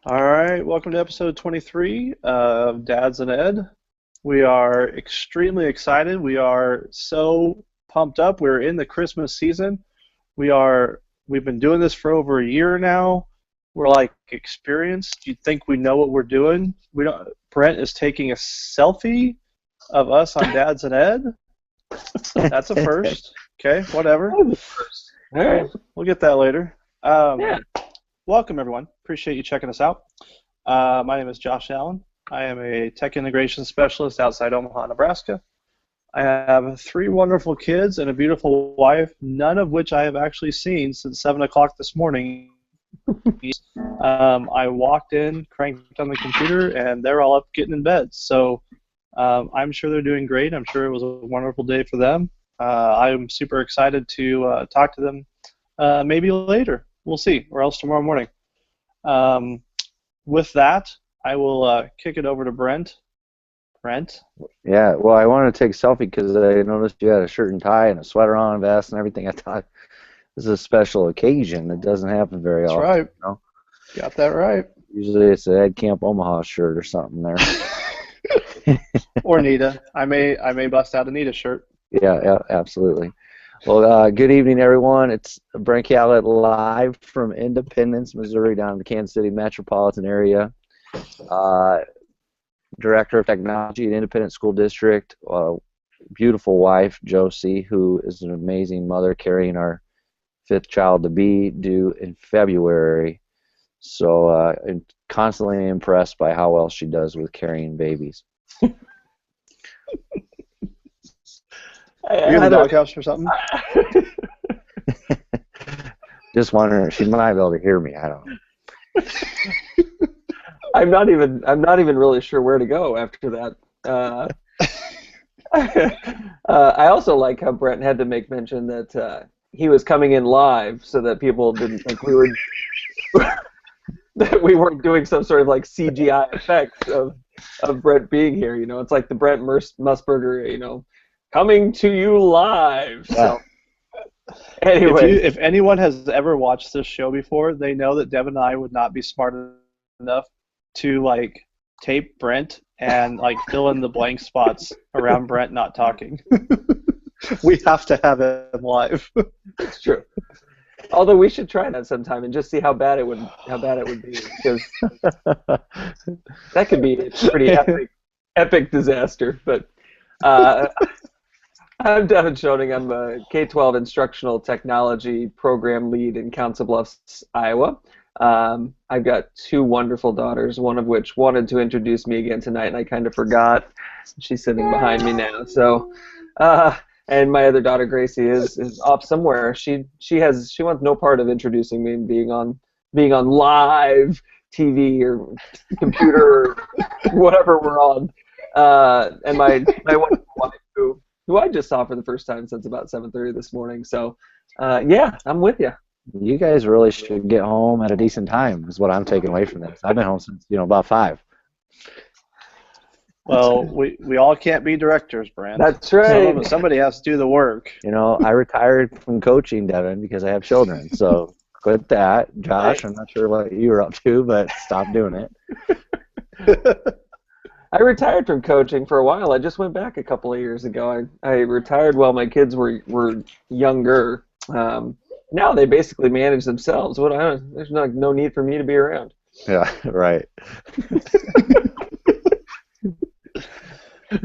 All right, welcome to episode 23 of Dads and Ed. We are extremely excited. We are so pumped up. We're in the Christmas season. We've been doing this for over a year now. We're like experienced. You think we know what we're doing? We don't. Brent is taking a selfie of us on Dads and Ed. That's a first. Okay, whatever. All right. We'll get that later. Yeah. Welcome, everyone. Appreciate you checking us out. My name is Josh Allen. I am a tech integration specialist outside Omaha, Nebraska. I have three wonderful kids and a beautiful wife, none of which I have actually seen since 7 o'clock this morning. I walked in, cranked on the computer, and they're all up getting in bed. So I'm sure they're doing great. I'm sure it was a wonderful day for them. I'm super excited to talk to them maybe later. We'll see, or else tomorrow morning. With that, I will kick it over to Brent. Brent? Yeah, well, I wanted to take a selfie because I noticed you had a shirt and tie and a sweater on, vest and everything. I thought this is a special occasion. It doesn't happen very That's often. right. You know? Got that right. Usually it's an Ed Camp Omaha shirt or something there. Or Nita. I may bust out a Nita shirt. Yeah, absolutely. Well, good evening, everyone. It's Brent Catlett live from Independence, Missouri, down in the Kansas City metropolitan area. Director of Technology at Independence School District. Beautiful wife, Josie, who is an amazing mother, carrying our fifth child to be, due in February. So I'm constantly impressed by how well she does with carrying babies. Are you in the doghouse or something? Just wondering, she might be able to hear me. I don't know. I'm not even really sure where to go after that. I also like how Brent had to make mention that he was coming in live so that people didn't think we were that we weren't doing some sort of like CGI effect of Brent being here. You know, it's like the Brent Musburger, you know, coming to you live. So, anyway, if anyone has ever watched this show before, they know that Devin and I would not be smart enough to like tape Brent and like fill in the blank spots around Brent not talking. We have to have him live. it's true. Although we should try that sometime and just see how bad it would be, because that could be a pretty epic disaster. But I'm Devin Schoening. I'm a K-12 instructional technology program lead in Council Bluffs, Iowa. I've got two wonderful daughters, one of which wanted to introduce me again tonight, and I kind of forgot. She's sitting behind me now. So, and my other daughter, Gracie, is off somewhere. She wants no part of introducing me and being on live TV or computer or whatever we're on. And my wonderful wife, who I just saw for the first time since about 7:30 this morning. So, yeah, I'm with you. You guys really should get home at a decent time, is what I'm taking away from this. I've been home since, about 5. Well, we all can't be directors, Brent. That's right. Somebody has to do the work. I retired from coaching, Devin, because I have children. So quit that. Josh, I'm not sure what you were up to, but stop doing it. I retired from coaching for a while. I just went back a couple of years ago. I retired while my kids were younger. Now they basically manage themselves. There's no need for me to be around. Yeah, right.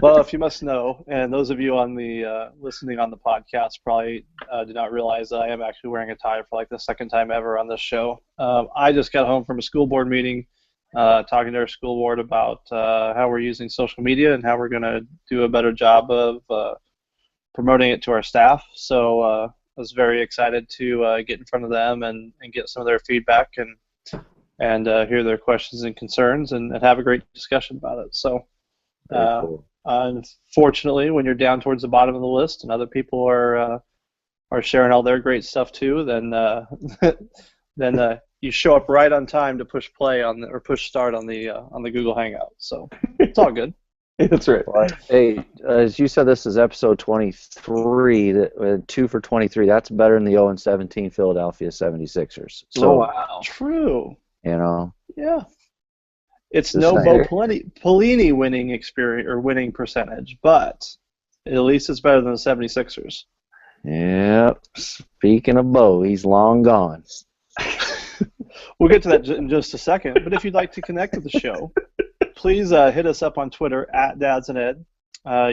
Well, if you must know, and those of you on the listening on the podcast probably did not realize that I am actually wearing a tie for like the second time ever on this show. I just got home from a school board meeting, talking to our school board about how we're using social media and how we're going to do a better job of promoting it to our staff. So I was very excited to get in front of them and get some of their feedback and hear their questions and concerns and have a great discussion about it. So. Cool. Unfortunately, when you're down towards the bottom of the list and other people are sharing all their great stuff too, then you show up right on time to push play or push start on the Google Hangout. So it's all good. That's right. Well, hey, as you said, this is episode 23, 2 for 23. That's better than the 0-17 Philadelphia 76ers. So, oh, wow. True. You know. Yeah. It's This no night. Bo Pelini winning experience or winning percentage, but at least it's better than the 76ers. Yep. Speaking of Bo, he's long gone. We'll get to that in just a second. But if you'd like to connect with the show, please hit us up on Twitter at Dads and Ed.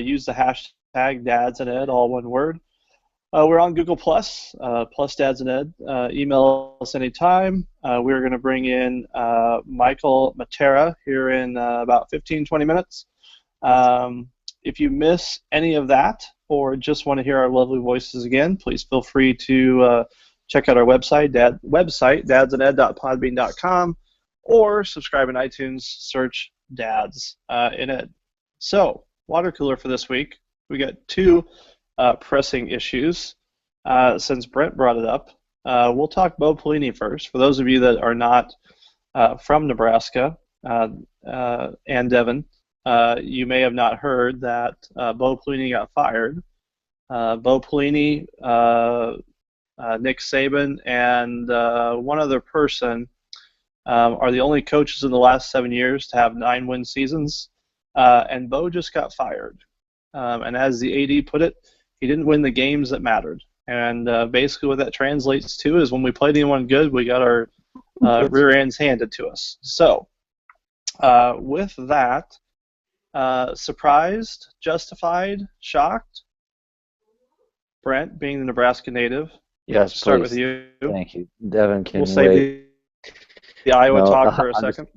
Use the hashtag Dads and Ed, all one word. We're on Google Plus Dads and Ed. Email us anytime. We're going to bring in Michael Matera here in about 15-20 minutes. If you miss any of that or just want to hear our lovely voices again, please feel free to check out our website, dadsanded.podbean.com, or subscribe in iTunes, search Dads in Ed. So, water cooler for this week. We got two pressing issues. Since Brent brought it up, we'll talk Bo Pelini first. For those of you that are not from Nebraska and Devin, you may have not heard that Bo Pelini got fired. Bo Pelini, Nick Saban, and one other person are the only coaches in the last 7 years to have 9-win seasons, and Bo just got fired. And as the AD put it, he didn't win the games that mattered. And basically what that translates to is when we played anyone good, we got our rear ends handed to us. So with that, surprised, justified, shocked? Brent, being the Nebraska native. Yes, start please. with you. Thank you. Devin can We'll save the Iowa talk for a second.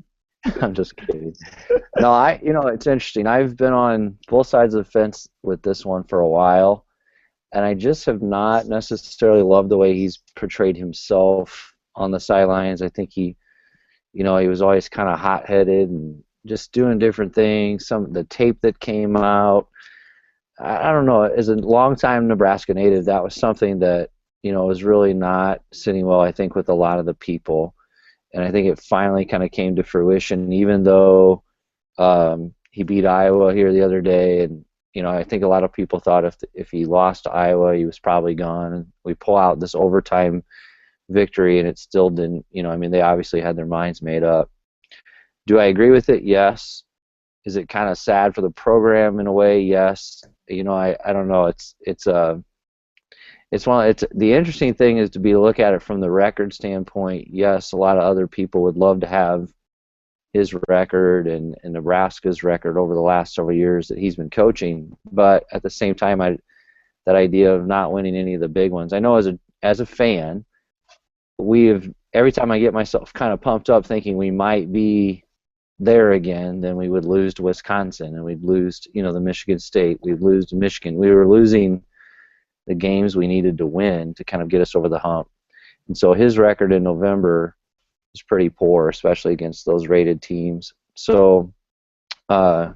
I'm just kidding. No, it's interesting. I've been on both sides of the fence with this one for a while, and I just have not necessarily loved the way he's portrayed himself on the sidelines. I think he was always kind of hot-headed and just doing different things. The tape that came out, I don't know. As a longtime Nebraska native, that was something that was really not sitting well, I think, with a lot of the people. And I think it finally kind of came to fruition, even though he beat Iowa here the other day. And, I think a lot of people thought if he lost to Iowa, he was probably gone. And we pull out this overtime victory, and it still didn't, they obviously had their minds made up. Do I agree with it? Yes. Is it kind of sad for the program in a way? Yes. I don't know. The interesting thing is to look at it from the record standpoint. Yes, a lot of other people would love to have his record and Nebraska's record over the last several years that he's been coaching, but at the same time, that idea of not winning any of the big ones. I know as a fan, every time I get myself kind of pumped up thinking we might be there again, then we would lose to Wisconsin and we'd lose to, the Michigan State, we'd lose to Michigan. We were losing the games we needed to win to kind of get us over the hump. And so his record in November is pretty poor, especially against those rated teams. So I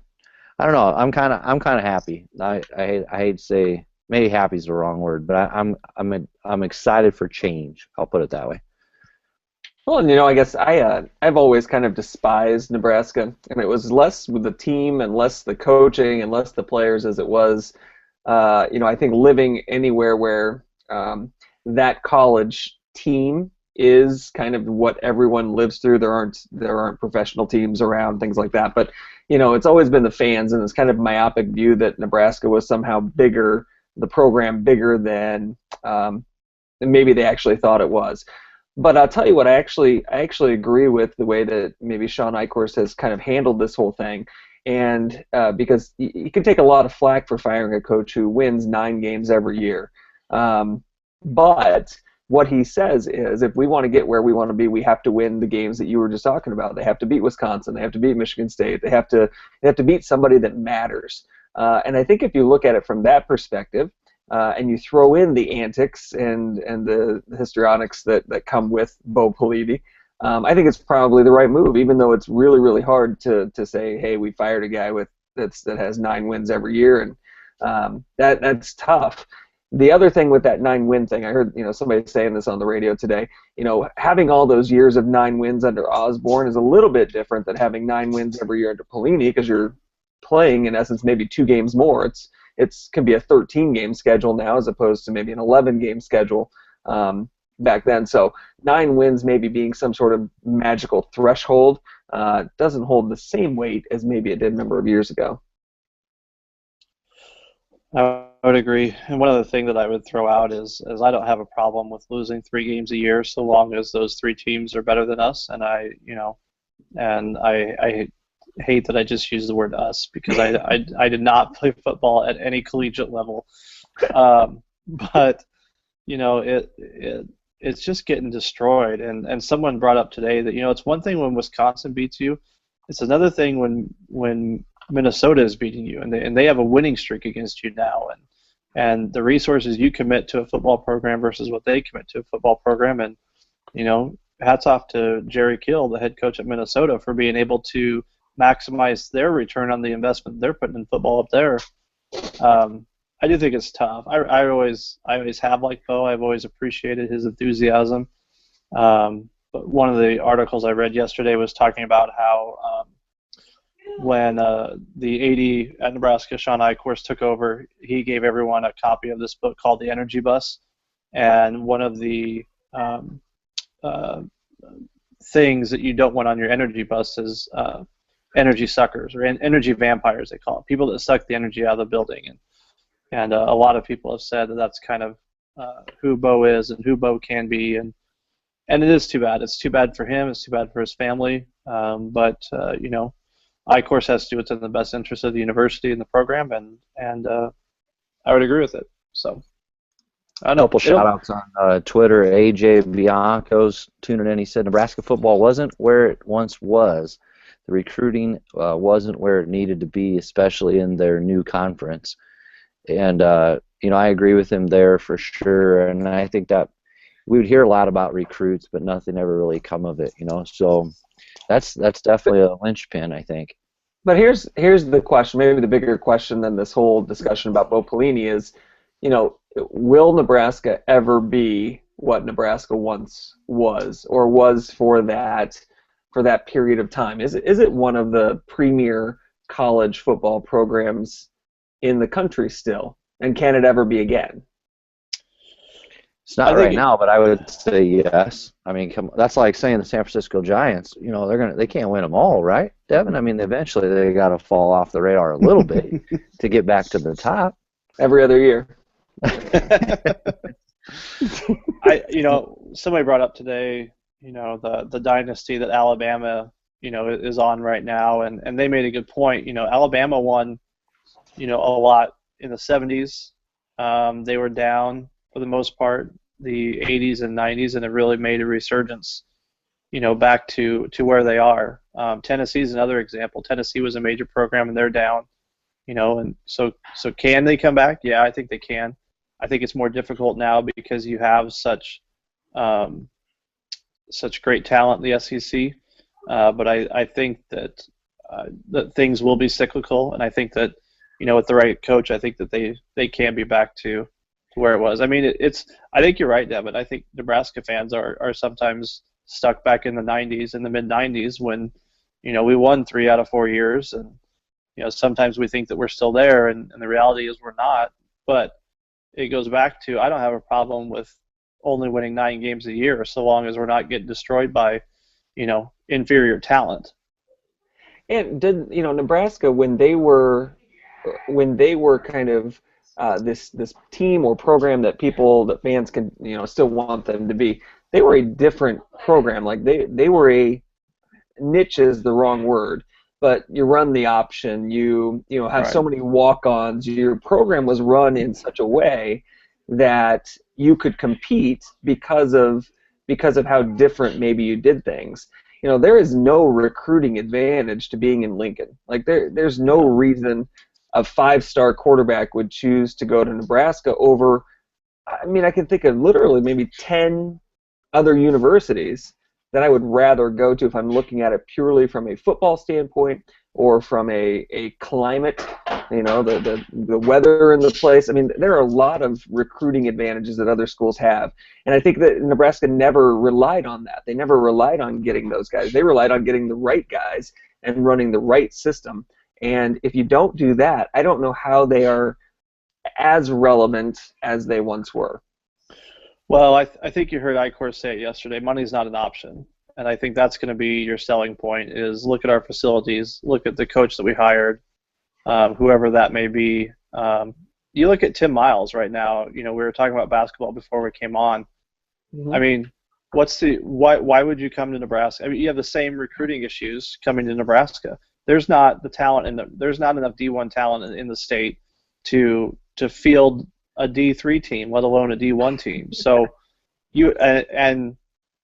don't know. I'm kind of happy. I hate to say, maybe happy is the wrong word, but I'm excited for change. I'll put it that way. Well, and I guess I've always kind of despised Nebraska, and it was less with the team and less the coaching and less the players as it was. I think living anywhere where that college team is kind of what everyone lives through. There aren't professional teams around, things like that. But it's always been the fans and this kind of myopic view that Nebraska was somehow bigger, the program bigger than maybe they actually thought it was. But I'll tell you what, I actually agree with the way that maybe Sean Eichhorst has kind of handled this whole thing. And because you can take a lot of flack for firing a coach who wins 9 games every year. But what he says is if we want to get where we want to be, we have to win the games that you were just talking about. They have to beat Wisconsin. They have to beat Michigan State. They have to beat somebody that matters. And I think if you look at it from that perspective, and you throw in the antics and the histrionics that come with Bo Pelini, I think it's probably the right move, even though it's really, really hard to say, hey, we fired a guy that has 9 wins every year, and that's tough. The other thing with that 9-win thing, I heard somebody saying this on the radio today. Having all those years of 9 wins under Osborne is a little bit different than having 9 wins every year under Pelini, because you're playing in essence maybe 2 games more. It can be a 13-game schedule now as opposed to maybe an 11-game schedule. back then. So 9 wins maybe being some sort of magical threshold doesn't hold the same weight as maybe it did a number of years ago. I would agree. And one other thing that I would throw out is I don't have a problem with losing 3 games a year so long as those 3 teams are better than us. And I hate that I just used the word us because I did not play football at any collegiate level. But it's just getting destroyed. And someone brought up today that it's one thing when Wisconsin beats you, it's another thing when Minnesota is beating you, and they have a winning streak against you now, and the resources you commit to a football program versus what they commit to a football program, and hats off to Jerry Kill, the head coach at Minnesota, for being able to maximize their return on the investment they're putting in football up there. I do think it's tough. I always have liked Bo. I've always appreciated his enthusiasm. But one of the articles I read yesterday was talking about how when the AD at Nebraska, Sean Eichhorst, took over, he gave everyone a copy of this book called The Energy Bus. And one of the things that you don't want on your energy bus is energy suckers, or energy vampires, they call it, people that suck the energy out of the building. And a lot of people have said that that's kind of who Bo is and who Bo can be. And it is too bad. It's too bad for him. It's too bad for his family. But Eichhorst has to do what's in the best interest of the university and the program, and I would agree with it. So I don't know. A couple shout-outs on Twitter. AJ Bianco's tuning in. He said Nebraska football wasn't where it once was. The recruiting wasn't where it needed to be, especially in their new conference. And I agree with him there for sure. And I think that we would hear a lot about recruits, but nothing ever really come of it. So that's definitely a linchpin, I think. But here's the question, maybe the bigger question than this whole discussion about Bo Pelini is, will Nebraska ever be what Nebraska once was, or was for that period of time? Is it one of the premier college football programs in the country still, and can it ever be again? It's not right now, but I would say yes. I mean, that's like saying the San Francisco Giants. They can't win them all, right, Devin? I mean, eventually they got to fall off the radar a little bit to get back to the top. Every other year. Somebody brought up today, the dynasty that Alabama, is on right now, and they made a good point. Alabama won, a lot in the 70s. They were down for the most part, the 80s and 90s, and it really made a resurgence, back to where they are. Tennessee's another example. Tennessee was a major program, and they're down, and so can they come back? Yeah, I think they can. I think it's more difficult now because you have such great talent in the SEC, but I think that things will be cyclical, and I think that, with the right coach, I think that they can be back to where it was. I mean, I think you're right, Devin. I think Nebraska fans are sometimes stuck back in the 90s, in the mid-90s, when, we won 3 out of 4 years, and, sometimes we think that we're still there, and the reality is we're not. But it goes back to, I don't have a problem with only winning 9 games a year, so long as we're not getting destroyed by, inferior talent. And did Nebraska, when they were kind of this team or program that fans can still want them to be, they were a different program. Like they were a niche is the wrong word, but you run the option. You have right. So many walk-ons. Your program was run in such a way that you could compete because of how different maybe you did things. There is no recruiting advantage to being in Lincoln. Like there's no reason a 5-star quarterback would choose to go to Nebraska over, I mean, I can think of literally maybe 10 other universities that I would rather go to if I'm looking at it purely from a football standpoint or from a climate, the weather in the place. I mean, there are a lot of recruiting advantages that other schools have. And I think that Nebraska never relied on that. They never relied on getting those guys. They relied on getting the right guys and running the right system. And if you don't do that, I don't know how they are as relevant as they once were. Well, I think you heard Icor say it yesterday. Money's not an option, and I think that's going to be your selling point. Is look at our facilities, look at the coach that we hired, whoever that may be. You look at Tim Miles right now. You know, we were talking about basketball before we came on. Mm-hmm. I mean, why would you come to Nebraska? I mean, you have the same recruiting issues coming to Nebraska. There's not the talent there's not enough D1 talent in the state to field a D3 team, let alone a D1 team. So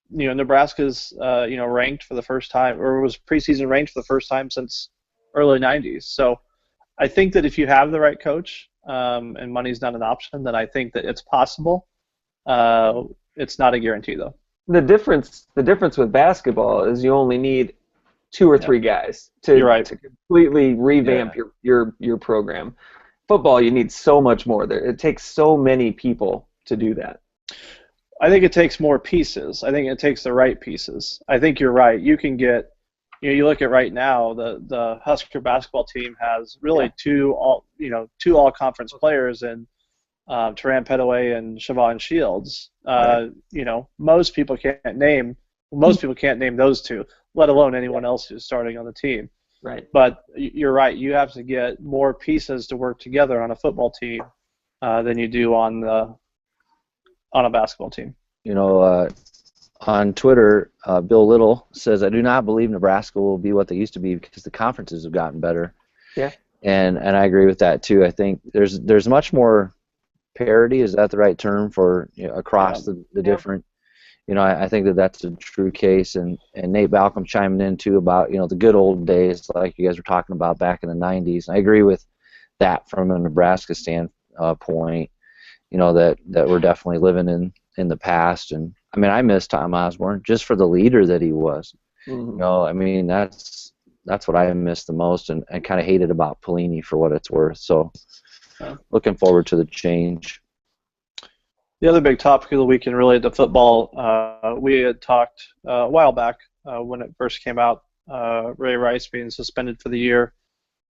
Nebraska's ranked for the first time, or was preseason ranked for the first time since early 90s. So I think that if you have the right coach, and money's not an option, then I think that it's possible. It's not a guarantee, though. The difference with basketball is you only need 2 or 3 guys to completely revamp your program. Football, you need so much more. It takes so many people to do that. I think it takes more pieces. I think it takes the right pieces. I think you're right. You can get, you look at right now, the Husker basketball team has really two all-conference players in Teran Petaway and Siobhan Shields. Most people can't name those two, let alone anyone else who's starting on the team. Right. But you're right. You have to get more pieces to work together on a football team than you do on a basketball team. On Twitter, Bill Little says, "I do not believe Nebraska will be what they used to be because the conferences have gotten better." Yeah. And I agree with that too. I think there's much more parity. Is that the right term for across the different? I think that's a true case, and Nate Balcom chiming in too about the good old days like you guys were talking about back in the 90s. I agree with that from a Nebraska standpoint. That we're definitely living in the past, and I mean I miss Tom Osborne just for the leader that he was. Mm-hmm. I mean that's what I miss the most, and kind of hated about Pelini for what it's worth. So looking forward to the change. The other big topic of the weekend related to football, we had talked a while back when it first came out, Ray Rice being suspended for the year.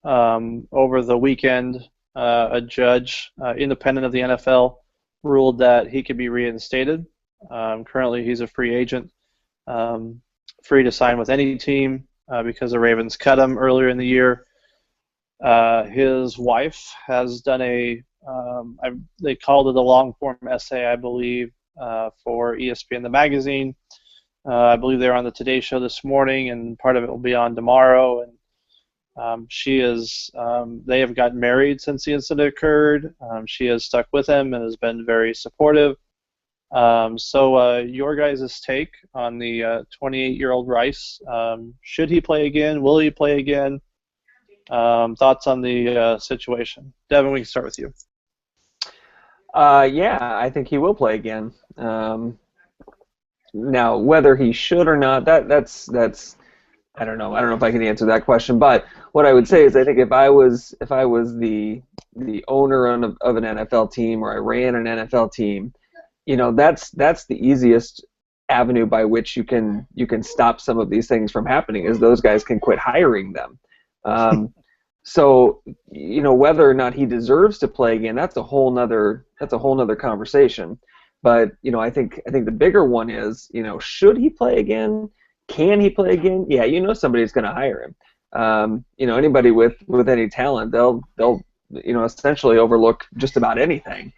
Over the weekend, a judge, independent of the NFL, ruled that he could be reinstated. Currently, he's a free agent, free to sign with any team because the Ravens cut him earlier in the year. His wife has done they called it a long-form essay, I believe, for ESPN, the magazine. I believe they were on the Today Show this morning, and part of it will be on tomorrow. And they have gotten married since the incident occurred. She has stuck with him and has been very supportive. So your guys' take on the 28-year-old Rice, should he play again? Will he play again? Thoughts on the situation? Devin, we can start with you. Yeah, I think he will play again. Now, whether he should or not, that's I don't know. I don't know if I can answer that question. But what I would say is, I think if I was the owner of an NFL team, or I ran an NFL team, that's the easiest avenue by which you can stop some of these things from happening, is those guys can quit hiring them. So whether or not he deserves to play again, that's a whole nother conversation. But I think the bigger one is, should he play again? Can he play again? Yeah, somebody's going to hire him. Anybody with any talent, they'll essentially overlook just about anything.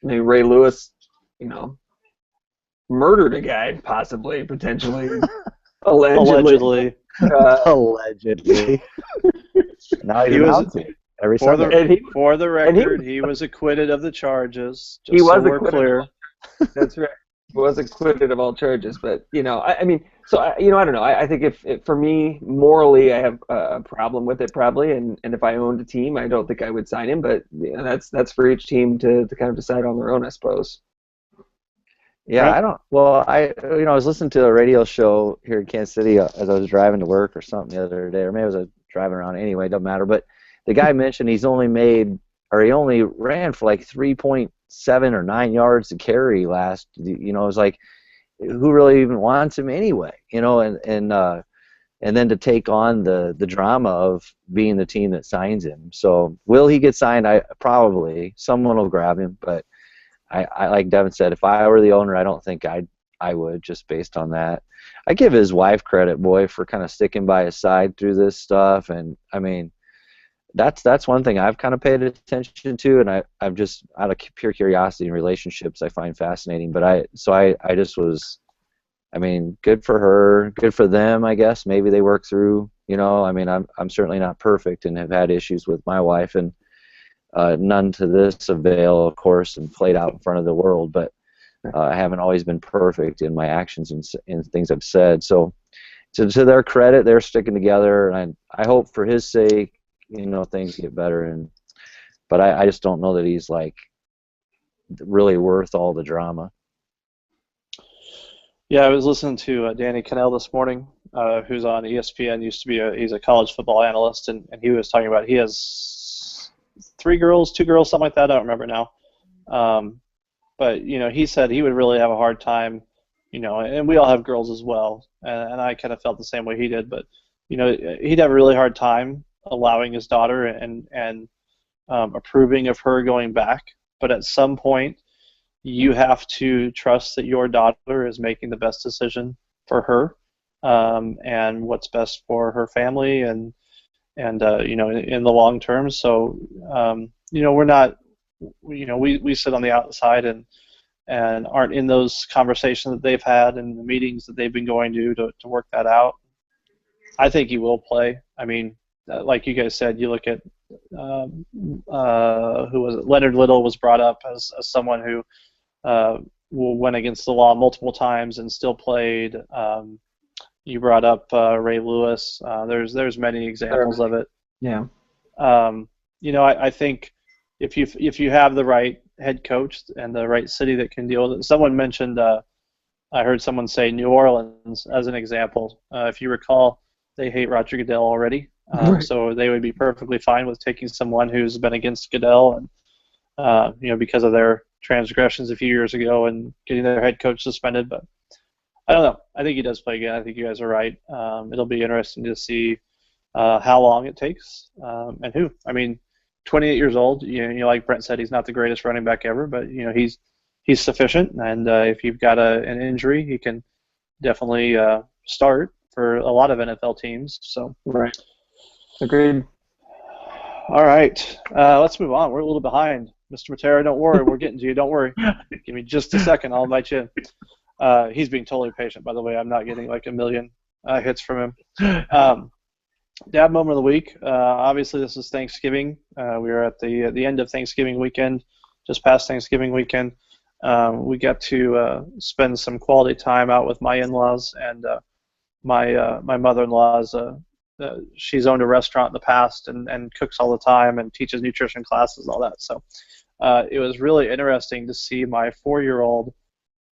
Ray Lewis, murdered a guy, possibly, potentially, allegedly. Allegedly. Now he was every Sunday. For the record, he was acquitted of the charges. He was acquitted. That's right. He was acquitted of all charges. But I don't know. I think if for me, morally, I have a problem with it probably, and if I owned a team, I don't think I would sign him. But that's for each team to kind of decide on their own, I suppose. Yeah, I don't. Well, I was listening to a radio show here in Kansas City as I was driving to work or something the other day, or maybe I was driving around anyway. Doesn't matter. But the guy mentioned he only ran for like 3.7 or 9 yards to carry last. It was like, who really even wants him anyway? And then to take on the drama of being the team that signs him. So will he get signed? Probably someone will grab him, but. I like Devin said, if I were the owner, I don't think I would, just based on that. I give his wife credit, boy, for kind of sticking by his side through this stuff. And I mean, that's one thing I've kind of paid attention to, and I'm just out of pure curiosity in relationships I find fascinating. But I just was, I mean, good for her, good for them, I guess. Maybe they work through, you know. I mean, I'm certainly not perfect and have had issues with my wife, and none to this avail, of course, and played out in front of the world. But I haven't always been perfect in my actions and things I've said. So to their credit, they're sticking together, and I hope for his sake, you know, things get better. But I just don't know that he's like really worth all the drama. Yeah, I was listening to Danny Cannell this morning, who's on ESPN. He's a college football analyst, and he was talking about he has 2 girls, something like that. I don't remember now. But you know, he said he would really have a hard time, you know, and we all have girls as well, and I kind of felt the same way he did. But you know, he'd have a really hard time allowing his daughter and approving of her going back. But at some point, you have to trust that your daughter is making the best decision for her, and what's best for her family, and you know, in the long term. So you know, we're not, you know, we sit on the outside and aren't in those conversations that they've had and the meetings that they've been going to work that out. I think he will play. I mean, like you guys said, you look at who was it? Leonard Little was brought up as someone who went against the law multiple times and still played. You brought up Ray Lewis. There's many examples of it. Yeah. You know, I think if you have the right head coach and the right city that can deal with it. Someone mentioned, I heard someone say New Orleans as an example. If you recall, they hate Roger Goodell already, Right. so they would be perfectly fine with taking someone who's been against Goodell and you know, because of their transgressions a few years ago and getting their head coach suspended. But I don't know. I think he does play again. I think you guys are right. It'll be interesting to see how long it takes and who. I mean, 28 years old. You know, like Brent said, he's not the greatest running back ever, but you know, he's sufficient. And if you've got an injury, he can definitely start for a lot of NFL teams. So Right. Agreed. all right, let's move on. We're a little behind, Mr. Matera. Don't worry, we're getting to you. Don't worry. Give me just a second. I'll invite you in. He's being totally patient, by the way. I'm not getting like a million hits from him. Dad moment of the week. Obviously, this is Thanksgiving. We are at the end of Thanksgiving weekend, just past Thanksgiving weekend. We got to spend some quality time out with my in-laws, and my mother-in-law's. She's owned a restaurant in the past and cooks all the time and teaches nutrition classes and all that. So it was really interesting to see my 4-year-old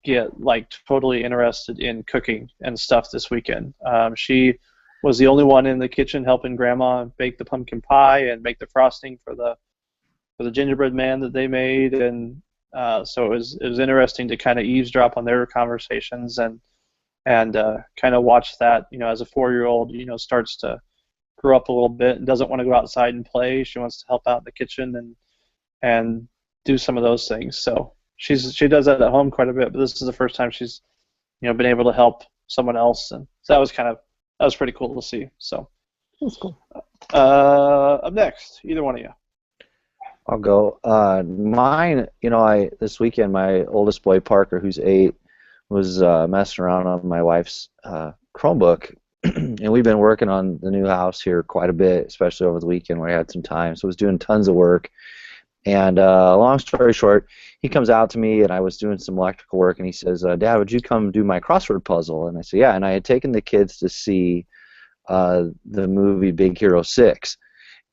get like totally interested in cooking and stuff this weekend. She was the only one in the kitchen helping Grandma bake the pumpkin pie and make the frosting for the gingerbread man that they made, and so it was interesting to kind of eavesdrop on their conversations and kind of watch that. You know, as a 4-year-old, you know, starts to grow up a little bit and doesn't want to go outside and play. She wants to help out in the kitchen and do some of those things. So she does that at home quite a bit, but this is the first time she's, you know, been able to help someone else, and so that was pretty cool to see. So That's cool. up next, either one of you. I'll go. Mine, you know, this weekend my oldest boy Parker, who's 8, was messing around on my wife's Chromebook, and we've been working on the new house here quite a bit, especially over the weekend where I had some time. So I was doing tons of work. And long story short, he comes out to me, and I was doing some electrical work, and he says, Dad, would you come do my crossword puzzle? And I said, yeah. And I had taken the kids to see the movie Big Hero 6,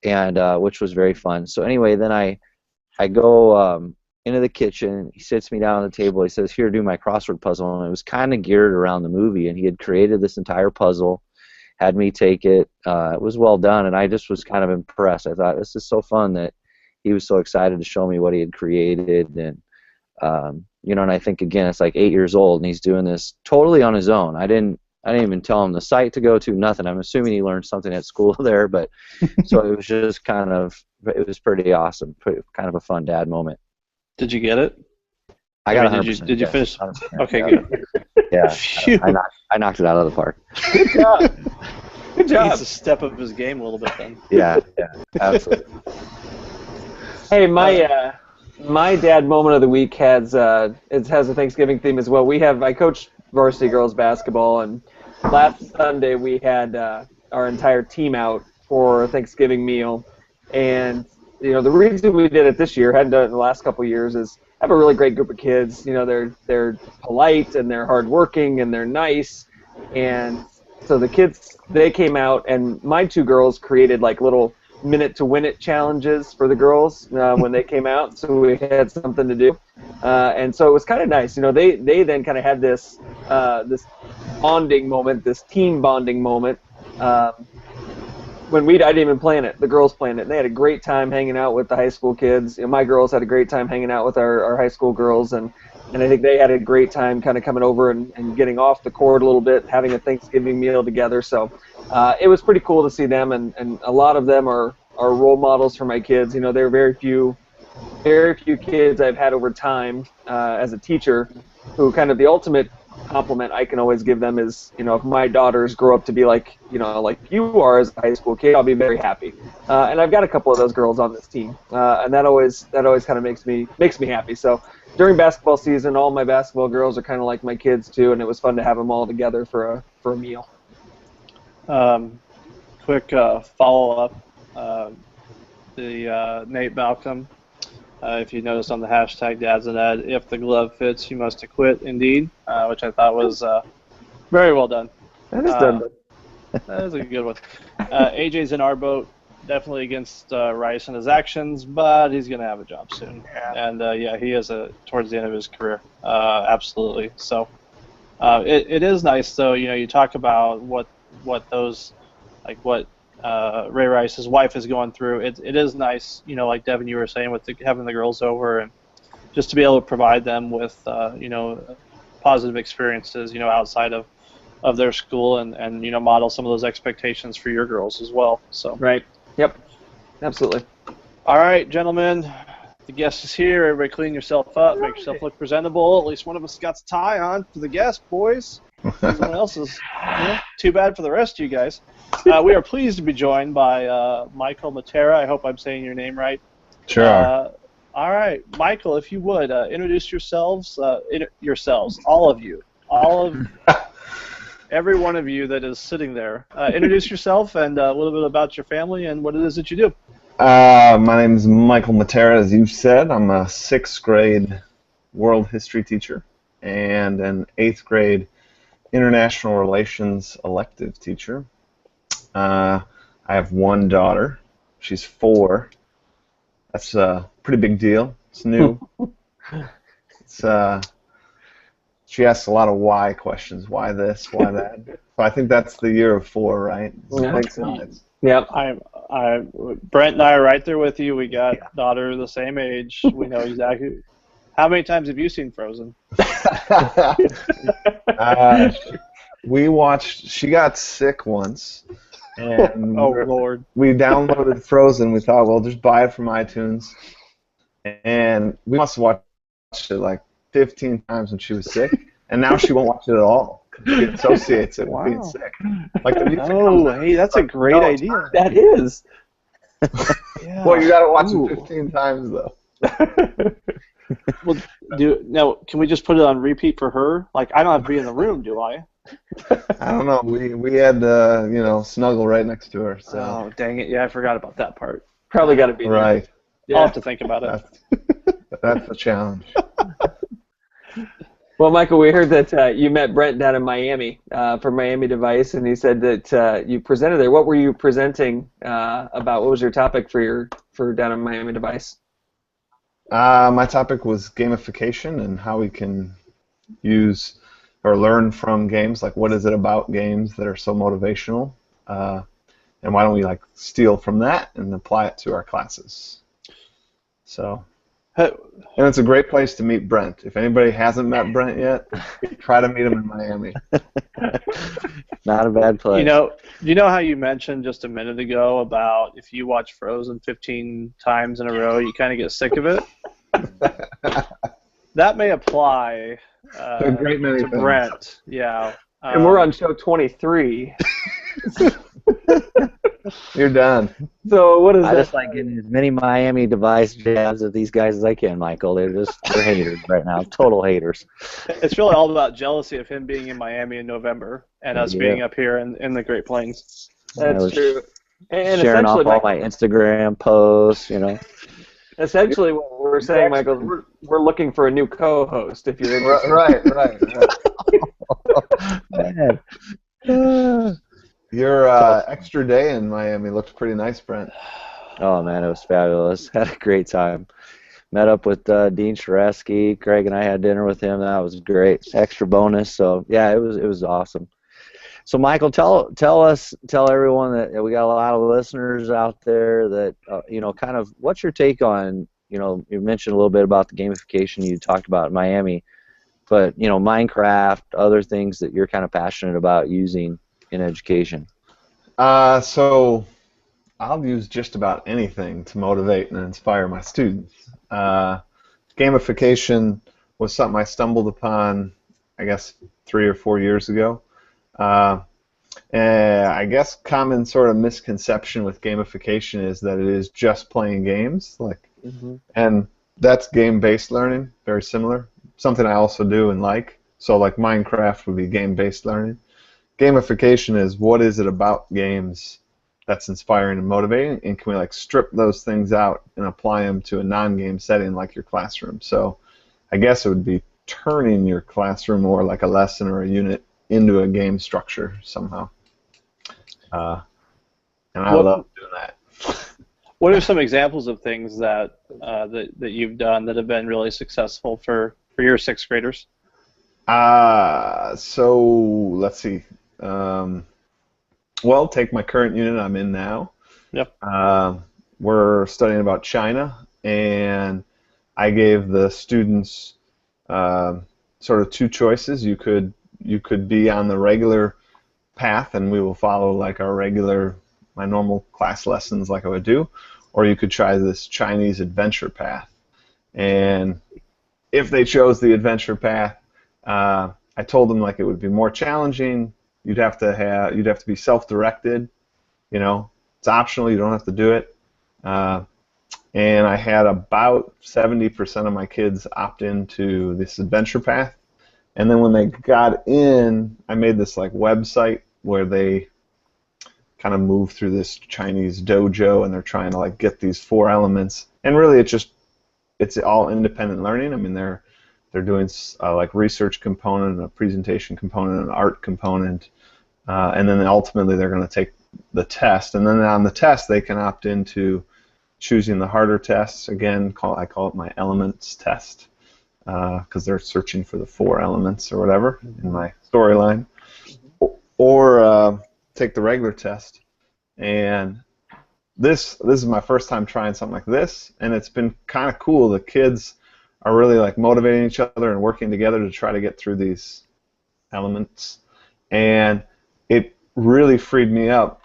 and which was very fun. So anyway, then I go into the kitchen. He sits me down on the table. He says, here, do my crossword puzzle. And it was kind of geared around the movie, and he had created this entire puzzle, had me take it. It was well done, and I just was kind of impressed. I thought, this is so fun that he was so excited to show me what he had created. And you know, and I think, again, it's like 8 years old, and he's doing this totally on his own. I didn't even tell him the site to go to, nothing. I'm assuming he learned something at school there, but so it was just it was pretty awesome, kind of a fun dad moment. Did you get it? I got mean, 100%. Did you yes, finish? 100%, Okay, yeah. good. Yeah, Phew. I knocked it out of the park. Good job. Good He job. needs to step up his game a little bit then. Yeah, absolutely. Hey, my dad moment of the week has a Thanksgiving theme as well. I coach varsity girls basketball, and last Sunday we had our entire team out for a Thanksgiving meal. And the reason we did it this year, hadn't done it in the last couple of years, is I have a really great group of kids. They're polite and they're hardworking and they're nice, and so the kids, they came out, and my two girls created like little minute to win it challenges for the girls when they came out, so we had something to do, and so it was kind of nice. They then kind of had this bonding moment, this team bonding moment. I didn't even plan it. The girls planned it. They had a great time hanging out with the high school kids. My girls had a great time hanging out with our high school girls, and I think they had a great time kind of coming over and getting off the court a little bit, having a Thanksgiving meal together. So it was pretty cool to see them, and a lot of them are role models for my kids. There are very few kids I've had over time as a teacher who kind of the ultimate compliment I can always give them is, if my daughters grow up to be like you are as a high school kid, I'll be very happy. And I've got a couple of those girls on this team, and that always kind of makes me happy. So during basketball season, all my basketball girls are kind of like my kids too, and it was fun to have them all together for a meal. Quick follow-up. Nate Malcolm, if you notice on the hashtag Dads and Ed, if the glove fits, you must acquit, indeed, which I thought was very well done. That is done. That is a good one. AJ's in our boat, definitely against Rice and his actions, but he's going to have a job soon. Yeah. And he is towards the end of his career, absolutely. So it is nice, though. You talk about what Ray Rice's wife is going through. It is nice, like Devin, you were saying, with having the girls over and just to be able to provide them with, positive experiences, outside of their school and model some of those expectations for your girls as well. So. Right. Yep. Absolutely. All right, gentlemen. The guest is here. Everybody clean yourself up. Make yourself look presentable. At least one of us got a tie on for the guest, boys. Everyone else is too bad for the rest of you guys. We are pleased to be joined by Michael Matera. I hope I'm saying your name right. Sure. All right, Michael, if you would introduce yourselves, all of every one of you that is sitting there. Introduce yourself and a little bit about your family and what it is that you do. My name is Michael Matera, as you've said. I'm a 6th grade world history teacher and an 8th grade international relations elective teacher. I have one daughter. She's 4. That's a pretty big deal. It's new. She asks a lot of why questions. Why this? Why that? So I think that's the year of 4, right? Yeah. Both sides. Yep. Brent and I are right there with you. We got daughter the same age. We know exactly. How many times have you seen Frozen? We watched. She got sick once, and Oh Lord! we downloaded Frozen. We thought, well, just buy it from iTunes, and we must have watched it like 15 times when she was sick, and now she won't watch it at all. She associates it with being sick. Like the music comes on, hey, that's a great idea. That is. Yeah. Well, you got to watch it 15 times though. Well, can we just put it on repeat for her? Like, I don't have to be in the room, do I? I don't know. We had snuggle right next to her. So. Oh, dang it! Yeah, I forgot about that part. Probably got to be there. Right. Yeah. I'll have to think about it. That's the challenge. Well, Michael, we heard that you met Brent down in Miami for Miami Device, and he said that you presented there. What were you presenting about? What was your topic for down in Miami Device? My topic was gamification and how we can use or learn from games. Like, what is it about games that are so motivational? And why don't we steal from that and apply it to our classes? So. And it's a great place to meet Brent. If anybody hasn't met Brent yet, try to meet him in Miami. Not a bad place. You know how you mentioned just a minute ago about if you watch Frozen 15 times in a row, you kind of get sick of it? that may apply A great many to things. Brent. Yeah. And we're on show 23. You're done. So what is I that? just like getting as many Miami device jabs of these guys as I can, Michael. They're haters right now, total haters. It's really all about jealousy of him being in Miami in November and us being up here in the Great Plains. That's true. And sharing off essentially, all my Instagram posts, you know. Essentially, what we're saying, Michael, is we're looking for a new co-host. If you're interested. Right. Man. Your extra day in Miami looked pretty nice, Brent. Oh man, it was fabulous. Had a great time. Met up with Dean Sharesky. Craig and I had dinner with him. That was great. Extra bonus. So yeah, it was awesome. So Michael, tell everyone that we got a lot of listeners out there that kind of what's your take on, you mentioned a little bit about the gamification you talked about in Miami, but Minecraft, other things that you're kind of passionate about using in education. So I'll use just about anything to motivate and inspire my students. Gamification was something I stumbled upon, I guess, 3 or 4 years ago. And I guess common sort of misconception with gamification is that it is just playing games, and that's game-based learning, very similar. Something I also do and like. So like Minecraft would be game-based learning. Gamification is what is it about games that's inspiring and motivating, and can we strip those things out and apply them to a non-game setting like your classroom. So I guess it would be turning your classroom or like a lesson or a unit into a game structure somehow. And I love doing that. What are some examples of things that you've done that have been really successful for your 6th graders? So let's see. Well, take my current unit I'm in now. Yep. We're studying about China, and I gave the students sort of 2 choices. You could be on the regular path, and we will follow my normal class lessons like I would do, or you could try this Chinese adventure path. And if they chose the adventure path, I told them it would be more challenging. You'd have to be self-directed. It's optional. You don't have to do it. And I had about 70% of my kids opt into this adventure path. And then when they got in, I made this website where they kind of move through this Chinese dojo, and they're trying to get these 4 elements. And really, it's all independent learning. I mean, they're doing research component, a presentation component, an art component, and then ultimately they're going to take the test. And then on the test, they can opt into choosing the harder tests. Again, I call it my elements test, because they're searching for the 4 elements or whatever in my storyline, or take the regular test. And this is my first time trying something like this, and it's been kind of cool. The kids are really motivating each other and working together to try to get through these elements, and it really freed me up.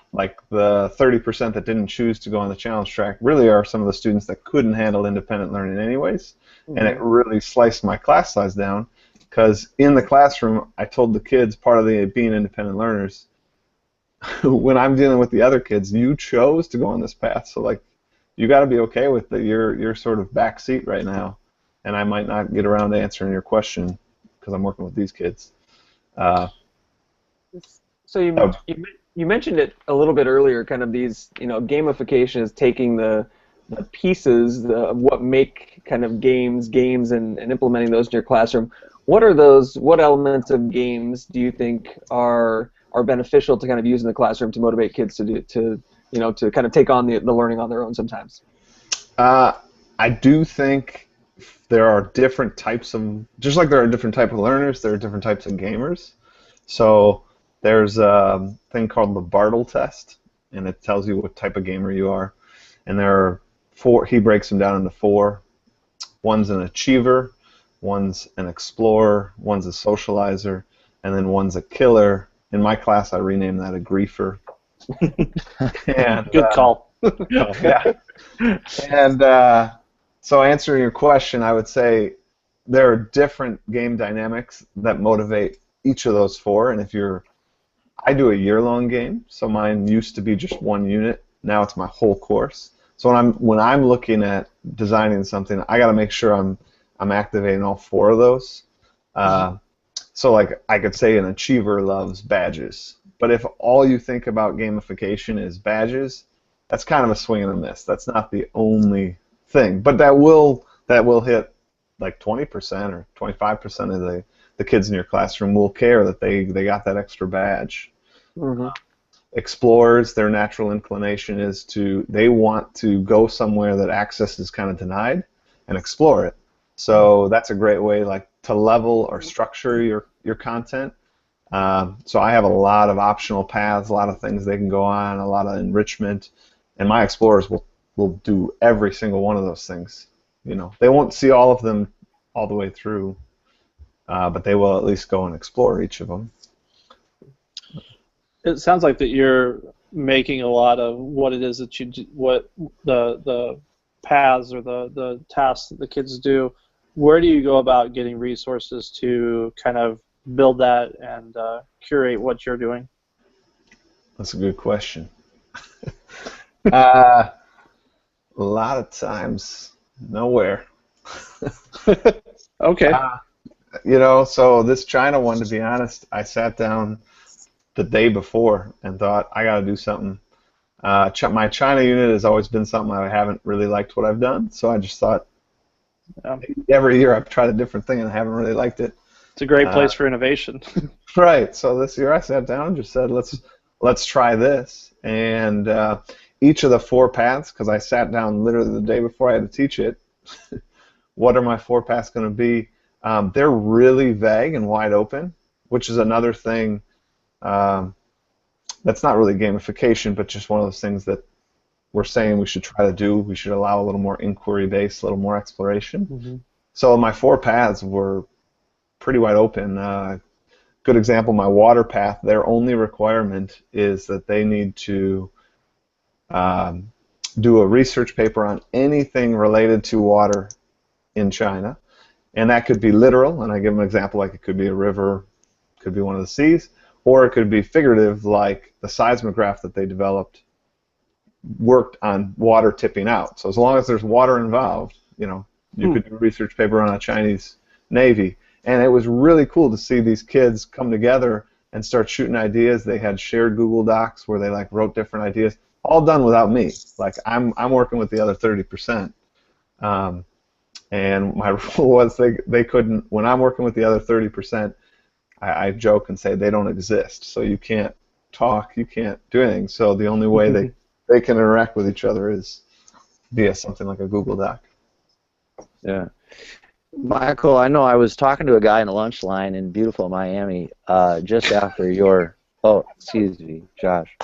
The 30% that didn't choose to go on the challenge track really are some of the students that couldn't handle independent learning anyways. And it really sliced my class size down, because in the classroom I told the kids, part of the being independent learners, when I'm dealing with the other kids, you chose to go on this path, so you got to be okay with that. You're sort of back seat right now, and I might not get around to answering your question because I'm working with these kids. So you mentioned it a little bit earlier, kind of these, gamification is taking the pieces of what make kind of games and implementing those in your classroom. What elements of games do you think are beneficial to kind of use in the classroom to motivate kids to kind of take on the learning on their own sometimes? I do think there are different types of, just like there are different types of learners, there are different types of gamers. So there's a thing called the Bartle test, and it tells you what type of gamer you are. And there are 4, he breaks them down into 4. One's an achiever, one's an explorer, one's a socializer, and then one's a killer. In my class, I renamed that a griefer. And, Good call. Yeah. And so answering your question, I would say there are different game dynamics that motivate each of those four, and I do a year-long game, so mine used to be just one unit. Now it's my whole course. So when I'm looking at designing something, I got to make sure I'm activating all four of those. So like I could say an achiever loves badges, but if all you think about gamification is badges, that's kind of a swing and a miss. That's not the only thing, but that will hit like 20% or 25% of the kids in your classroom will care that they got that extra badge. Mm-hmm. Explorers, their natural inclination is they want to go somewhere that access is kind of denied and explore it. So that's a great way like to level or structure your content. So I have a lot of optional paths, a lot of things they can go on, a lot of enrichment, and my explorers will do every single one of those things. They won't see all of them all the way through, but they will at least go and explore each of them. It sounds like that you're making a lot of what it is that you do, what the paths or the tasks that the kids do. Where do you go about getting resources to kind of build that and curate what you're doing? That's a good question. A lot of times, nowhere. Okay. So this China one, to be honest, I sat down the day before and thought, I got to do something. My China unit has always been something I haven't really liked what I've done, so I just thought, every year I've tried a different thing and I haven't really liked it. It's a great place for innovation. Right. So this year I sat down and just said, let's try this. And each of the four paths, because I sat down literally the day before I had to teach it, what are my four paths going to be? They're really vague and wide open, which is another thing that's not really gamification, but just one of those things that we're saying we should try to do. We should allow a little more inquiry-based, a little more exploration. Mm-hmm. So my four paths were pretty wide open. Good example, my water path, their only requirement is that they need to do a research paper on anything related to water in China. And that could be literal, and I give them an example, like it could be a river, could be one of the seas, or it could be figurative, like the seismograph that they developed worked on water tipping out. So as long as there's water involved, you could do a research paper on a Chinese Navy. And it was really cool to see these kids come together and start shooting ideas. They had shared Google Docs where they like wrote different ideas, all done without me. Like I'm working with the other 30%. And my rule was they couldn't, when I'm working with the other 30%, I joke and say they don't exist. So you can't talk, you can't do anything. So the only way they can interact with each other is via something like a Google Doc. Yeah. Michael, I know I was talking to a guy in a lunch line in beautiful Miami just after your, excuse me, Josh.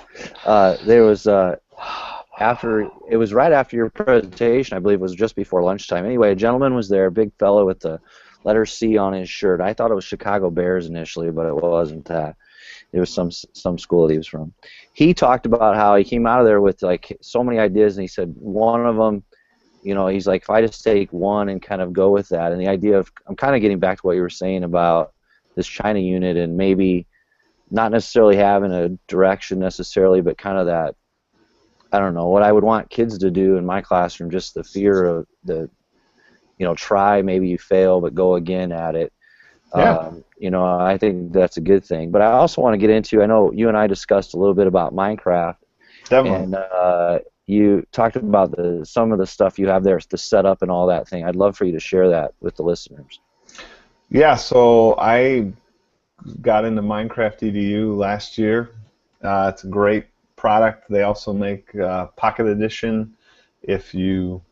There was, it was right after your presentation, I believe it was just before lunchtime. Anyway, a gentleman was there, a big fellow with the letter C on his shirt. I thought it was Chicago Bears initially, but it wasn't that. It was some school that he was from. He talked about how he came out of there with like so many ideas, and he said one of them, he's like, if I just take one and kind of go with that, and the idea of, I'm kind of getting back to what you were saying about this China unit and maybe not necessarily having a direction necessarily, but kind of that, I don't know, what I would want kids to do in my classroom, just the fear of the, try, maybe you fail, but go again at it. Yeah. I think that's a good thing. But I also want to get into, I know you and I discussed a little bit about Minecraft. Definitely. And you talked about some of the stuff you have there, the setup and all that thing. I'd love for you to share that with the listeners. Yeah, so I got into Minecraft EDU last year. It's a great product. They also make Pocket Edition if you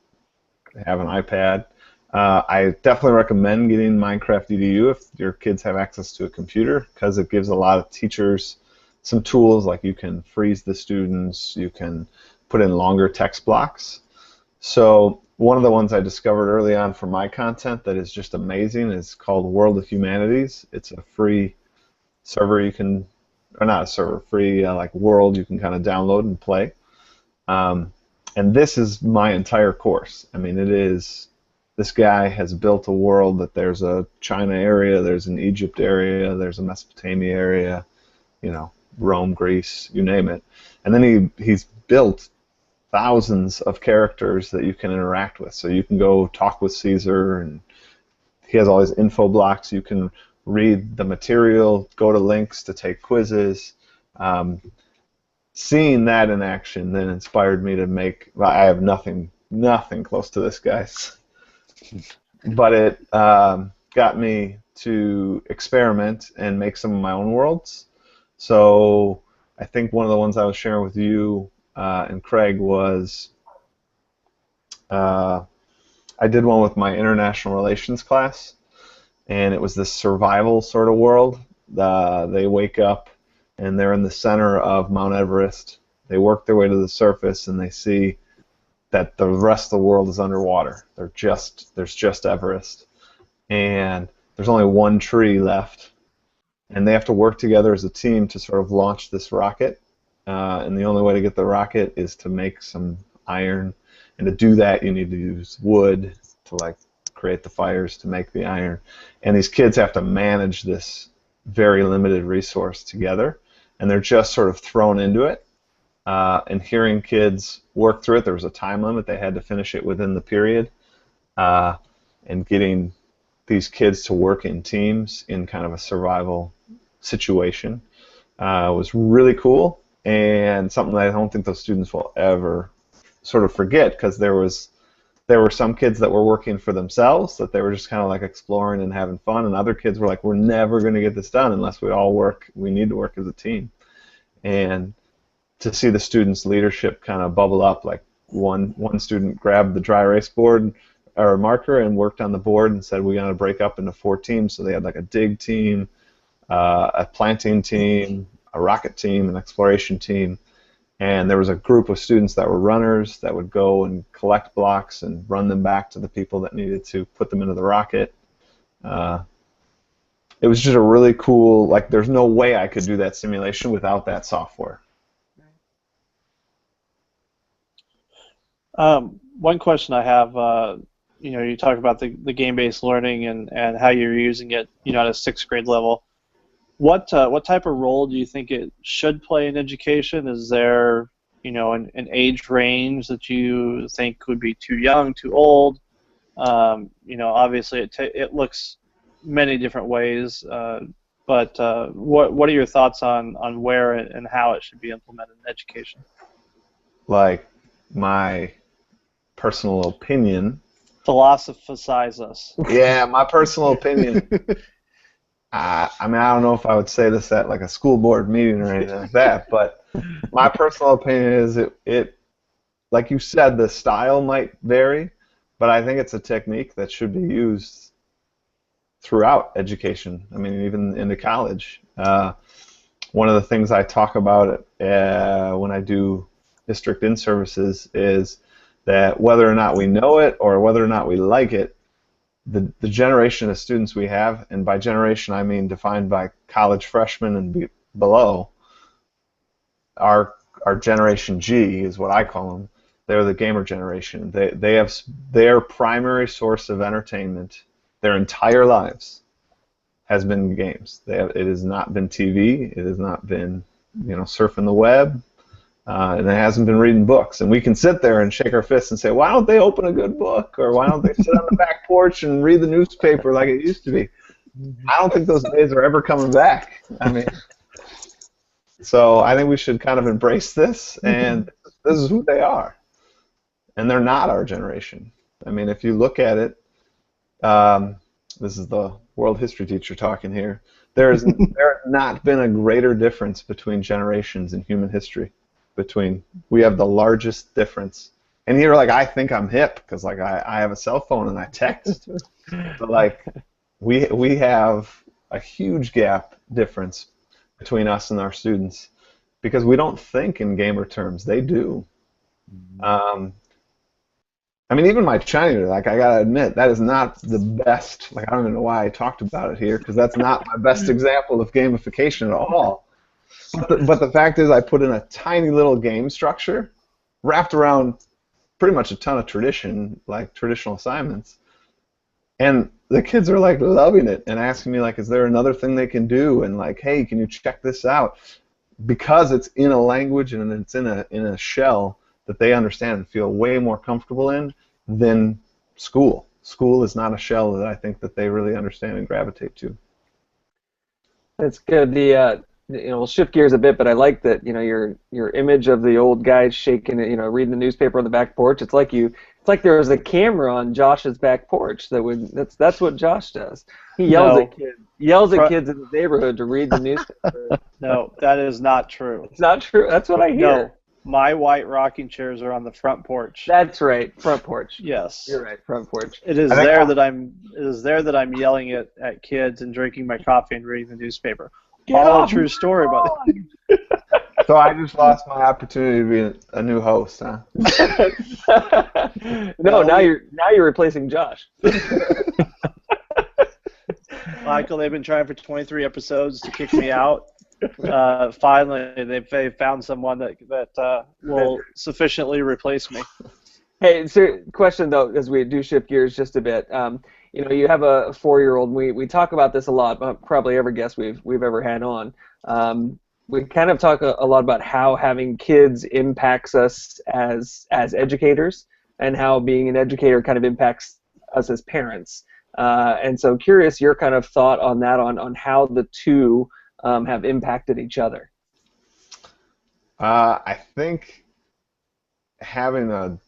have an iPad. I definitely recommend getting Minecraft EDU if your kids have access to a computer, because it gives a lot of teachers some tools, like you can freeze the students, you can put in longer text blocks. So one of the ones I discovered early on for my content that is just amazing is called World of Humanities. It's a free server you can, or not a server, free like world you can kind of download and play. And this is my entire course. I mean, this this guy has built a world that there's a China area, there's an Egypt area, there's a Mesopotamia area, you know, Rome, Greece, you name it. And then he's built thousands of characters that you can interact with. So you can go talk with Caesar, and he has all these info blocks. You can read the material, go to links to take quizzes. Seeing that in action then inspired me to make, well, I have nothing close to this, guys. But it got me to experiment and make some of my own worlds. So I think one of the ones I was sharing with you and Craig was I did one with my international relations class, and it was this survival sort of world. They wake up and they're in the center of Mount Everest. They work their way to the surface and they see that the rest of the world is underwater. There's just Everest, and there's only one tree left, and they have to work together as a team to sort of launch this rocket. And the only way to get the rocket is to make some iron, and to do that you need to use wood to like create the fires to make the iron. And these kids have to manage this very limited resource together, and they're just sort of thrown into it. And hearing kids work through it, there was a time limit. They had to finish it within the period. And getting these kids to work in teams in kind of a survival situation was really cool, and something that I don't think those students will ever sort of forget, because there were some kids that were working for themselves, that they were just kind of like exploring and having fun, and other kids were like, we're never going to get this done unless we all work. We need to work as a team. And to see the students' leadership kind of bubble up, like one student grabbed the dry erase board or a marker and worked on the board and said, we're going to break up into 4 teams. So they had like a dig team, a planting team, a rocket team, an exploration team. And there was a group of students that were runners that would go and collect blocks and run them back to the people that needed to put them into the rocket. It was just a really cool, like, there's no way I could do that simulation without that software. One question I have, you talk about the game-based learning and how you're using it, at a 6th grade level. What type of role do you think it should play in education? Is there, an age range that you think would be too young, too old? Obviously it looks many different ways, but what are your thoughts on where and how it should be implemented in education? Like, my personal opinion. Philosophize us. Yeah, my personal opinion. I don't know if I would say this at like a school board meeting or anything like that, but my personal opinion is it, like you said, the style might vary, but I think it's a technique that should be used throughout education. I mean, even into college. One of the things I talk about when I do district in-services is that whether or not we know it or whether or not we like it, the generation of students we have, and by generation I mean defined by college freshmen and below, our Generation G is what I call them. They're the gamer generation. They have their primary source of entertainment their entire lives has been games. It has not been TV. It has not been surfing the web. And it hasn't been reading books. And we can sit there and shake our fists and say, why don't they open a good book? Or why don't they sit on the back porch and read the newspaper like it used to be? I don't think those days are ever coming back. I mean, so I think we should kind of embrace this, and this is who they are. And they're not our generation. I mean, if you look at it, this is the world history teacher talking here, there has not been a greater difference between generations in human history. We have the largest difference, and you're like, I think I'm hip because like I have a cell phone and I text, but like we have a huge gap difference between us and our students because we don't think in gamer terms. They do. I mean, even my China, like I gotta admit, that is not the best. Like I don't even know why I talked about it here because that's not my best example of gamification at all. But the fact is, I put in a tiny little game structure wrapped around pretty much a ton of traditional assignments, And the kids are like loving it and asking me like, is there another thing they can do? And like, hey, can you check this out? Because it's in a language and it's in a shell that they understand and feel way more comfortable in than school. School is not a shell that I think that they really understand and gravitate to. That's good. We'll shift gears a bit, but I like that, your image of the old guy shaking it, reading the newspaper on the back porch. It's like there was a camera on Josh's back porch that's what Josh does. He yells at kids in the neighborhood to read the newspaper. No, that is not true. It's not true. That's what I hear. No, my white rocking chairs are on the front porch. That's right, front porch. Yes. You're right, front porch. It is there that I'm yelling at kids and drinking my coffee and reading the newspaper. All a true story about it. So I just lost my opportunity to be a new host, huh? No, now you're replacing Josh. Michael, they've been trying for 23 episodes to kick me out. Finally, they've found someone that will sufficiently replace me. Hey, so question though, as we do shift gears just a bit. You have a 4-year-old. We talk about this a lot. Probably every guest we've ever had on. We kind of talk a lot about how having kids impacts us as educators, and how being an educator kind of impacts us as parents. And so, curious your kind of thought on that, on how the two have impacted each other. I think having a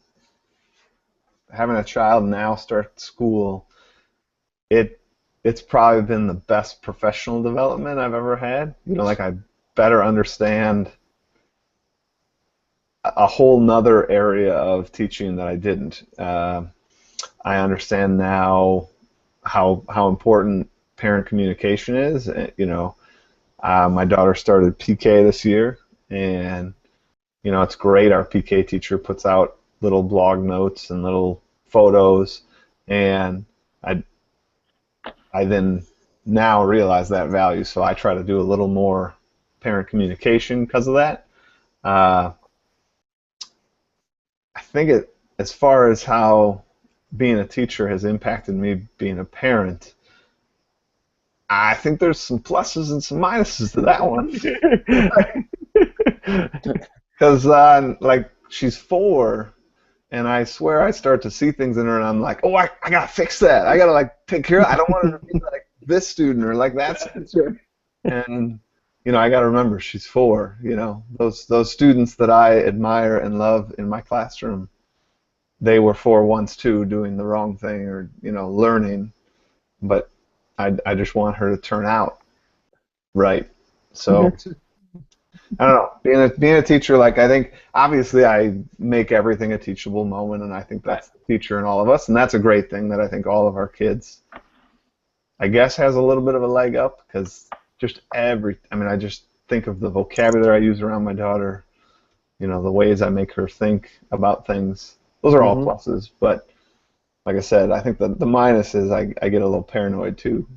child now start school, it's probably been the best professional development I've ever had. I better understand a whole nother area of teaching that I didn't. I understand now how important parent communication is. My daughter started PK this year, and it's great. Our PK teacher puts out little blog notes and little photos, and I then now realize that value, so I try to do a little more parent communication because of that. I think as far as how being a teacher has impacted me being a parent, I think there's some pluses and some minuses to that one. Because she's 4, and I swear I start to see things in her, and I'm like, oh, I gotta fix that. I gotta take care of it. I don't want her to be like this student or like that student. And I gotta remember she's 4. Those students that I admire and love in my classroom, they were 4 once too, doing the wrong thing or learning, but I just want her to turn out right. So I don't know. Being a teacher, I think obviously I make everything a teachable moment, and I think that's the teacher in all of us, and that's a great thing that I think all of our kids, I guess, has a little bit of a leg up, because I just think of the vocabulary I use around my daughter, the ways I make her think about things. Those are all pluses, but like I said, I think the minus is I get a little paranoid too.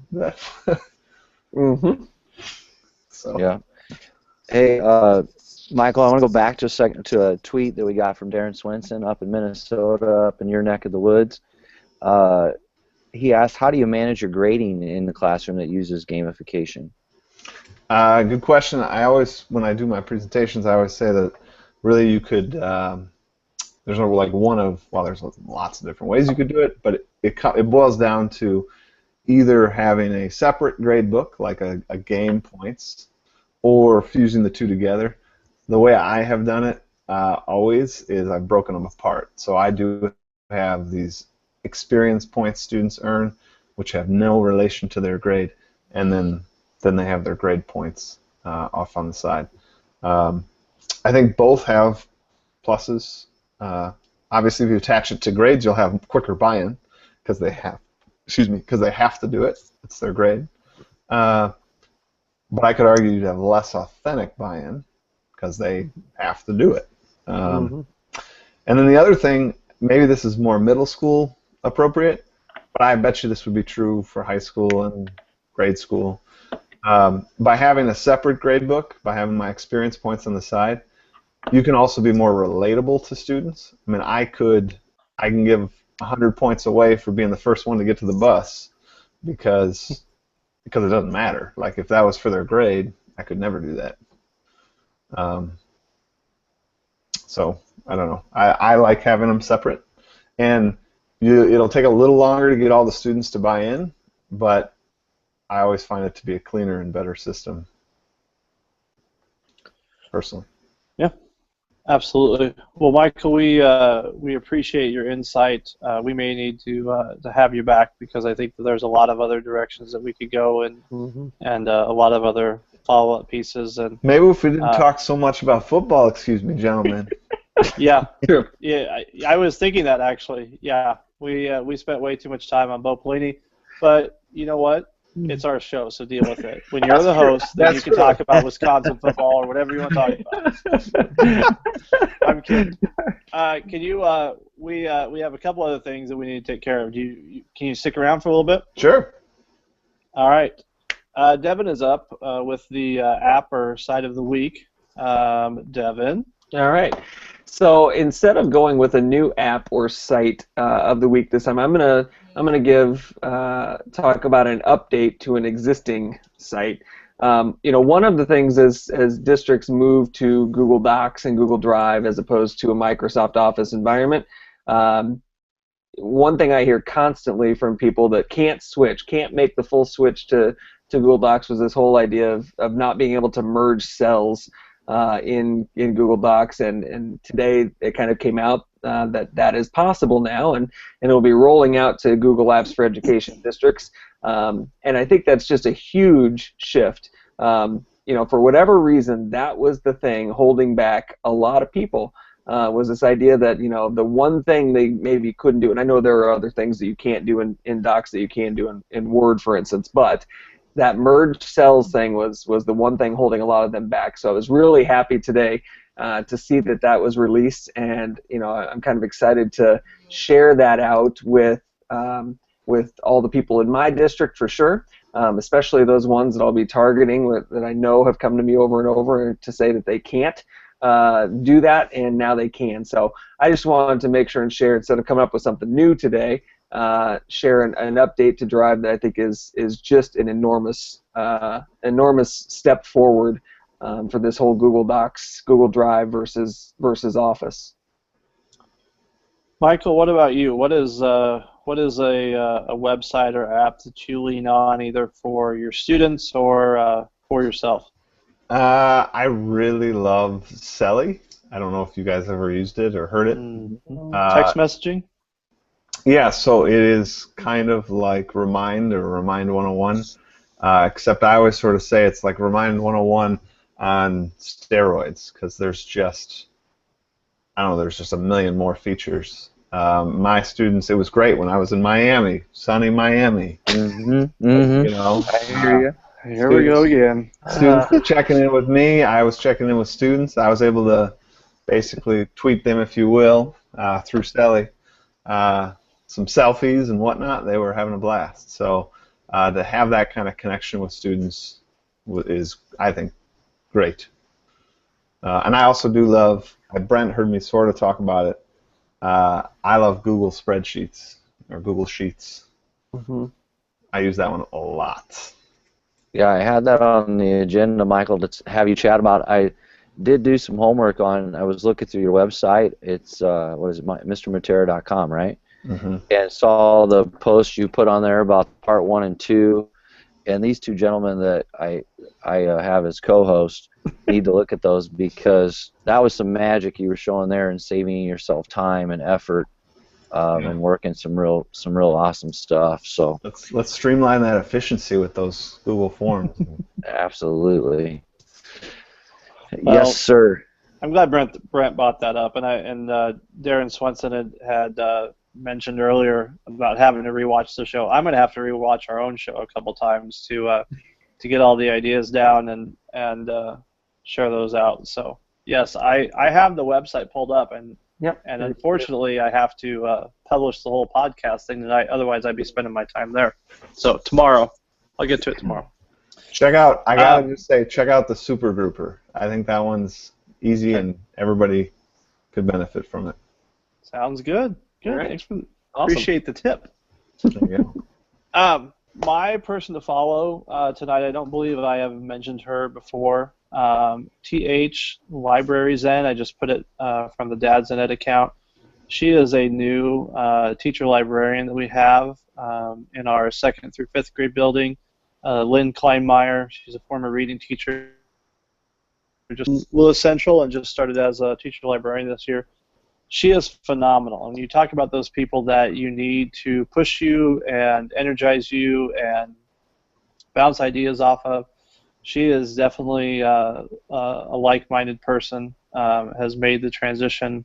So. Yeah. Hey, Michael, I want to go back just a second to a tweet that we got from Darren Swenson up in Minnesota, up in your neck of the woods. He asked, how do you manage your grading in the classroom that uses gamification? Good question. When I do my presentations, I always say that really you could, there's there's lots of different ways you could do it, but it boils down to either having a separate grade book, like a game points, or fusing the two together. The way I have done it always is I've broken them apart. So I do have these experience points students earn, which have no relation to their grade, and then they have their grade points off on the side. I think both have pluses. Obviously, if you attach it to grades, you'll have quicker buy-in because they have to do it. It's their grade. But I could argue you'd have less authentic buy-in because they have to do it. And then the other thing, maybe this is more middle school appropriate, but I bet you this would be true for high school and grade school. By having a separate grade book, by having my experience points on the side, you can also be more relatable to students. I mean, I can give 100 points away for being the first one to get to the bus because it doesn't matter. Like if that was for their grade, I could never do that. So I don't know. I like having them separate, and it'll take a little longer to get all the students to buy in, but I always find it to be a cleaner and better system, personally. Yeah, absolutely. Well, Michael, we appreciate your insight. We may need to have you back because I think that there's a lot of other directions that we could go and a lot of other follow-up pieces. And maybe if we didn't talk so much about football, excuse me, gentlemen. Yeah, yeah. I was thinking that actually. Yeah, we spent way too much time on Bo Pelini, but you know what? It's our show, so deal with it. When you're the host, then you can talk about Wisconsin football or whatever you want to talk about. I'm kidding. Can you? We have a couple other things that we need to take care of. Can you stick around for a little bit? Sure. All right. Devin is up with the app or site of the week. Devin. All right. So instead of going with a new app or site of the week this time, I'm gonna talk about an update to an existing site. One of the things as districts move to Google Docs and Google Drive as opposed to a Microsoft Office environment, one thing I hear constantly from people that can't make the full switch to Google Docs was this whole idea of not being able to merge cells in Google Docs, and today it kind of came out that is possible now, and it'll be rolling out to Google Apps for Education districts, and I think that's just a huge shift. For whatever reason, that was the thing holding back a lot of people, was this idea that the one thing they maybe couldn't do, and I know there are other things that you can't do in Docs that you can do in Word, for instance, but that merged cells thing was the one thing holding a lot of them back. So I was really happy today to see that was released, and I'm kind of excited to share that out with all the people in my district for sure, especially those ones that I'll be targeting that I know have come to me over and over to say that they can't do that, and now they can. So I just wanted to make sure and share, instead of coming up with something new today, share an update to Drive that I think is just an enormous step forward for this whole Google Docs, Google Drive versus Office. Michael, what about you? What is a website or app that you lean on either for your students or for yourself? I really love Selly. I don't know if you guys ever used it or heard it. Text messaging? Yeah, so it is kind of like Remind or Remind 101, except I always sort of say it's like Remind 101 on steroids, because there's just a million more features. My students, it was great when I was in Miami, sunny Miami. I hear you. Here we go again. Students were checking in with me. I was checking in with students. I was able to basically tweet them, if you will, through Selly. Some selfies and whatnot. They were having a blast. So to have that kind of connection with students is, I think, great. And I also do love, Brent heard me sort of talk about it, I love Google Spreadsheets or Google Sheets. I use that one a lot. Yeah, I had that on the agenda, Michael, to have you chat about. I did do some homework on, I was looking through your website. It's, MrMatera.com, right? And saw the post you put on there about part 1 and 2, and these two gentlemen that I have as co-hosts need to look at those, because that was some magic you were showing there and saving yourself time and effort and working some real awesome stuff. So let's streamline that efficiency with those Google Forms. Absolutely. Well, yes, sir. I'm glad Brent brought that up, and Darren Swenson had mentioned earlier about having to rewatch the show. I'm going to have to rewatch our own show a couple times to get all the ideas down and share those out. So yes, I have the website pulled up, and unfortunately I have to publish the whole podcast thing tonight. Otherwise I'd be spending my time there. So tomorrow, I'll get to it tomorrow. Check out. I gotta just say, check out the Super Grouper. I think that one's easy and everybody could benefit from it. Sounds good. Good. Right. Thanks for Awesome. Appreciate the tip. There you go. My person to follow tonight, I don't believe I have mentioned her before. TH Library Zen. I just put it from the Dad's Ed account. She is a new teacher librarian that we have in our 2nd through 5th grade building. Lynn Kleinmeyer. She's a former reading teacher, just Lewis Central, and just started as a teacher librarian this year. She is phenomenal. And you talk about those people that you need to push you and energize you and bounce ideas off of. She is definitely a like-minded person, has made the transition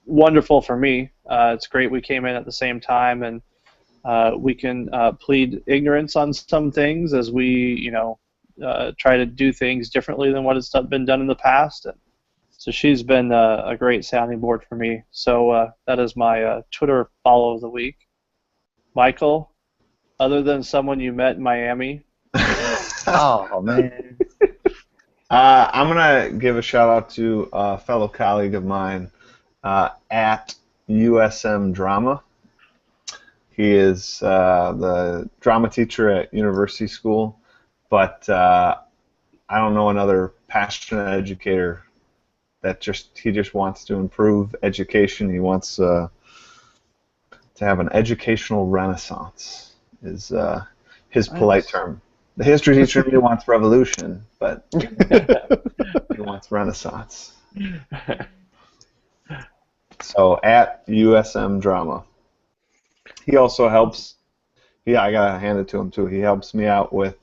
wonderful for me. It's great we came in at the same time, and we can plead ignorance on some things as we, try to do things differently than what has been done in the past. And so she's been a great sounding board for me. So that is my Twitter follow of the week. Michael, other than someone you met in Miami? Oh, man. I'm going to give a shout out to a fellow colleague of mine at USM Drama. He is the drama teacher at University School, but I don't know another passionate educator that he just wants to improve education. He wants to have an educational renaissance, is his polite term. The history teacher in me wants revolution, but he wants renaissance. So at USM Drama. He also helps. Yeah, I gotta hand it to him too. He helps me out with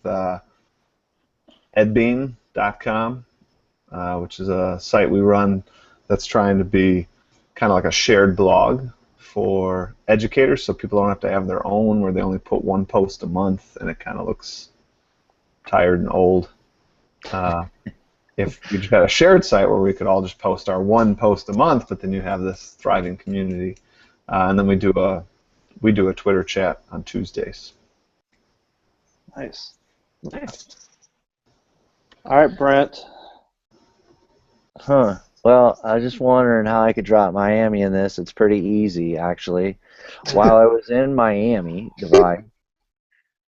edbean.com, which is a site we run that's trying to be kind of like a shared blog for educators, so people don't have to have their own where they only put one post a month, and it kind of looks tired and old. If we just had a shared site where we could all just post our one post a month, but then you have this thriving community, and then we do a Twitter chat on Tuesdays. Nice. All right, Brent. Well, I was just wondering how I could drop Miami in this. It's pretty easy, actually. While I was in Miami, Divine,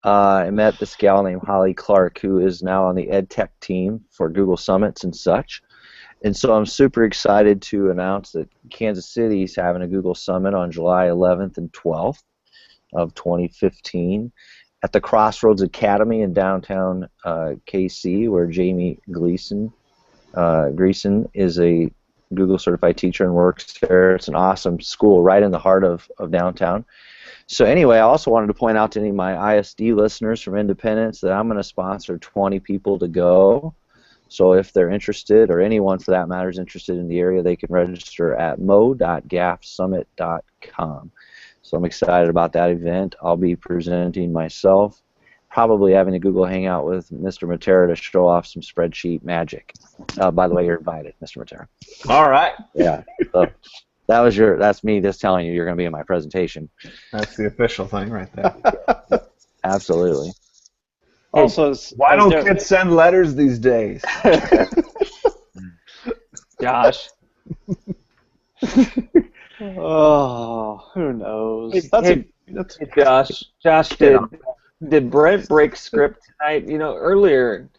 I met this gal named Holly Clark, who is now on the EdTech team for Google Summits and such. And so I'm super excited to announce that Kansas City is having a Google Summit on July 11th and 12th of 2015 at the Crossroads Academy in downtown KC, where Jamie Greason is a Google certified teacher and works there. It's an awesome school right in the heart of downtown. So anyway, I also wanted to point out to any of my ISD listeners from Independence that I'm going to sponsor 20 people to go. So if they're interested, or anyone for that matter is interested in the area, they can register at mo.gafsummit.com. So I'm excited about that event. I'll be presenting myself, probably having a Google Hangout with Mr. Matera to show off some spreadsheet magic. By the way, you're invited, Mr. Matera. All right. Yeah. So that's me just telling you you're going to be in my presentation. That's the official thing right there. Absolutely. Also, why don't kids send letters these days? Josh. Oh, who knows? Josh, did Brent break script tonight? Earlier,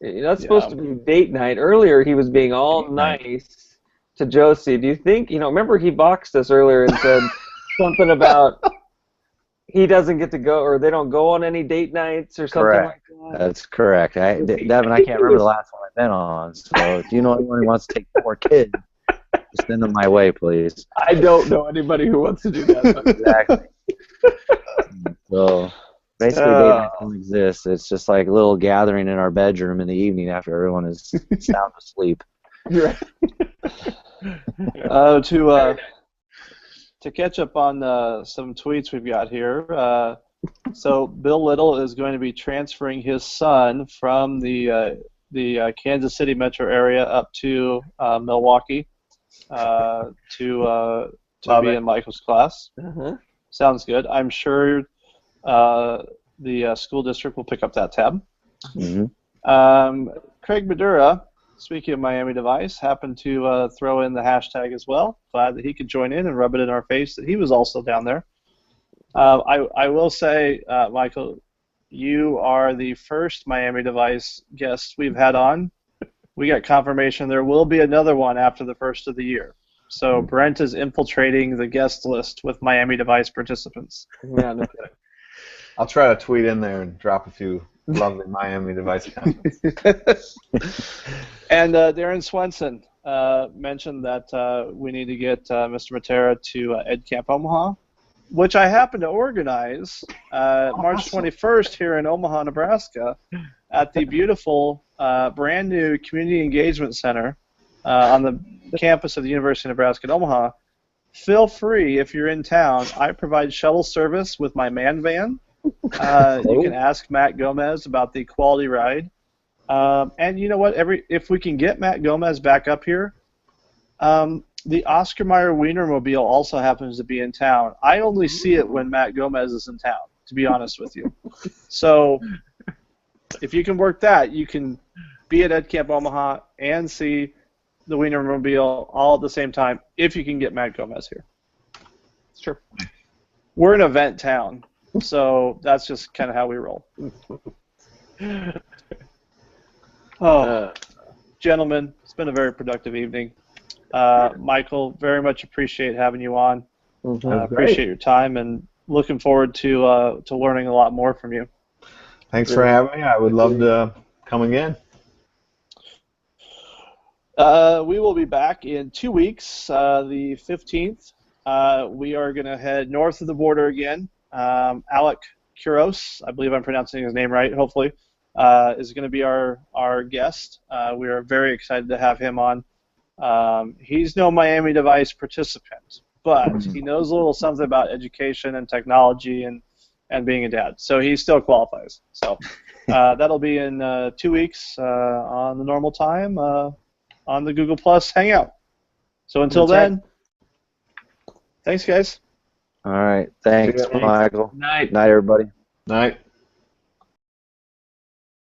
that's supposed to be date night. Earlier, he was being all nice to Josie. Do you think, remember he boxed us earlier and said something about he doesn't get to go, or they don't go on any date nights or something like that? That's correct. Devin, I can't remember the last one I've been on, so if you know anyone who wants to take 4 kids, just send them my way, please. I don't know anybody who wants to do that. Exactly. So basically, date nights don't exist. It's just like a little gathering in our bedroom in the evening after everyone is sound asleep. Right. To catch up on some tweets we've got here, so Bill Little is going to be transferring his son from the Kansas City metro area up to Milwaukee to be in Michael's class. Uh-huh. Sounds good. I'm sure the school district will pick up that tab. Mm-hmm. Craig Madura speaking of Miami Device, happened to throw in the hashtag as well. Glad that he could join in and rub it in our face that he was also down there. I will say, Michael, you are the first Miami Device guest we've had on. We got confirmation there will be another one after the first of the year. So Brent is infiltrating the guest list with Miami Device participants. Yeah, no kidding. I'll try to tweet in there and drop a few lovely Miami Device comments. And Darren Swenson mentioned that we need to get Mr. Matera to Ed Camp Omaha, which I happen to organize March 21st here in Omaha, Nebraska, at the beautiful brand new Community Engagement Center on the campus of the University of Nebraska in Omaha. Feel free, if you're in town, I provide shuttle service with my man van. You can ask Matt Gomez about the quality ride. And you know what? If we can get Matt Gomez back up here, the Oscar Mayer Wienermobile also happens to be in town. I only see it when Matt Gomez is in town, to be honest with you. So if you can work that, you can be at Ed Camp Omaha and see the Wienermobile all at the same time if you can get Matt Gomez here. Sure. We're an event town, so that's just kind of how we roll. Gentlemen, it's been a very productive evening. Michael, very much appreciate having you on. Appreciate your time and looking forward to learning a lot more from you. Thanks for having me. I would love to come again. We will be back in 2 weeks, the 15th. We are going to head north of the border again. Alec Kuros, I believe I'm pronouncing his name right, hopefully, is going to be our guest. We are very excited to have him on. He's no Miami Device participant, but he knows a little something about education and technology and being a dad, so he still qualifies. So that'll be in 2 weeks on the normal time on the Google Plus Hangout. So until then, thanks, guys. All right. Thanks, Michael. Night. Night, everybody. Night.